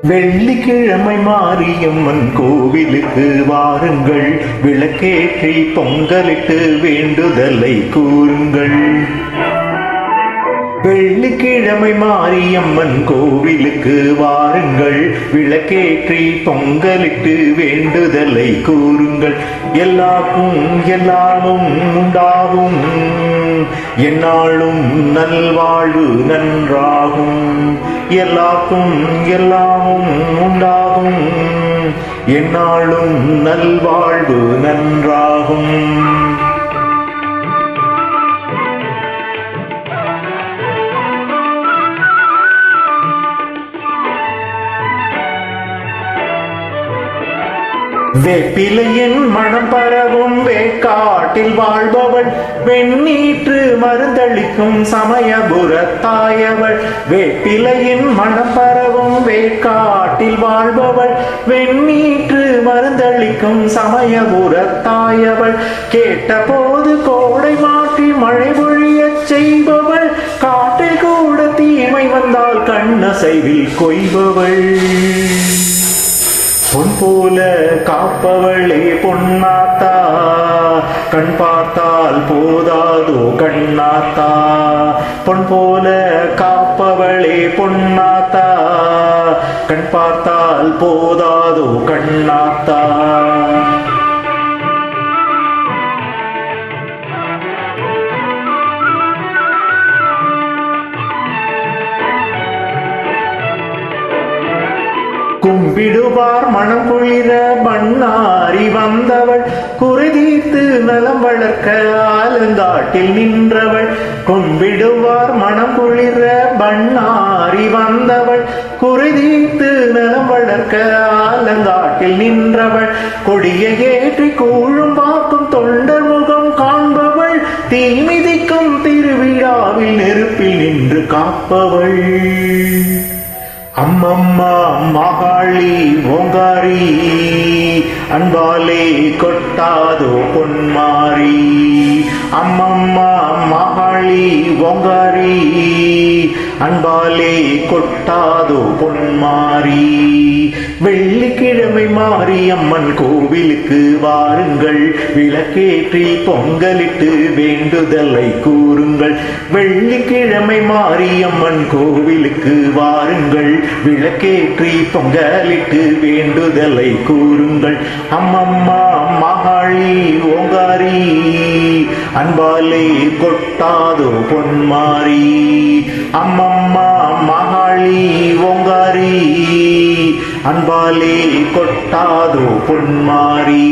வெள்ளிக்கிழமை மாரியம்மன் கோவிலுக்கு வாருங்கள், விளக்கேற்றி பொங்கலிட்டு வேண்டுதலை கூறுங்கள். வெள்ளிக்கிழமை மாரியம்மன் கோவிலுக்கு வாருங்கள், விளக்கேற்றி பொங்கலிட்டு வேண்டுதலை கூறுங்கள். எல்லாருக்கும் எல்லாமும் உண்டாகும், எந்நாளும் நல்வாழ்வு நன்றாகும். எல்லாருக்கும் எல்லாமும் உண்டாகும், எந்நாளும் நல்வாழ்வு நன்றாகும். வேப்பிலையின் மனம் பரவும் வேக்காட்டில் வாழ்பவள், வெண்ணீற்று மருந்தளிக்கும் சமயபுரத்தாயவள். வேப்பிலையின் மனம் பரவும் வேக்காட்டில் வாழ்பவள், வெண்ணீற்று மருந்தளிக்கும் சமயபுரத்தாயவள். கேட்ட போது கோடை மாற்றி மழை பொழியச் செய்பவள், காட்டில் கூட தீமை வந்தால் கண்ணசைவில் கொய்பவள். பொன் போல காப்பவளே பொன்னாத்தா, கண் பார்த்தால் போதாதோ கண்ணாத்தா. பொன் போல காப்பவளே பொன்னாத்தா, கண் பார்த்தால் போதாதோ கண்ணாத்தா. கும்பிடுவார் மனம் குளிர பண்ணாரி வந்தவள், குறை தீர்த்து நலம் வளர்க்க ஆலங்காட்டில் நின்றவள். கும்பிடுவார் மனம் குளிர பண்ணாரி வந்தவள், குறை தீர்த்து நலம் வளர்க்க ஆலங்காட்டில் நின்றவள். கொடியை ஏற்றி கூழும் பார்க்கும் தொண்டர் முகம் காண்பவள், தீமிதிக்கும் திருவிழாவில் நெருப்பில் நின்று காப்பவள். அம்மம்மா மகாளி ஓங்காரி, அன்பாலே கொட்டாதோ பொன்மாரி. அம்மம்மா மகாளி ஓங்காரி, அன்பாலே கொட்டாதோ பொன்மாரி. வெள்ளிக்கிழமை மாரியம்மன் கோவிலுக்கு வாருங்கள், விளக்கேற்றி பொங்கலிட்டு வேண்டுதலை கூறுங்கள். வெள்ளிக்கிழமை மாரியம்மன் கோவிலுக்கு வாருங்கள், விளக்கேற்றி பொங்கலிட்டு வேண்டுதலை கூறுங்கள். அம்மம்மா மகாளி ஓங்காரி, அன்பாலே கொட்டாதோ பொன்மாரி. அம்மம்மா மகாளி ஓங்காரி, அன்பாலே கொட்டாதோ பொன்மாரி.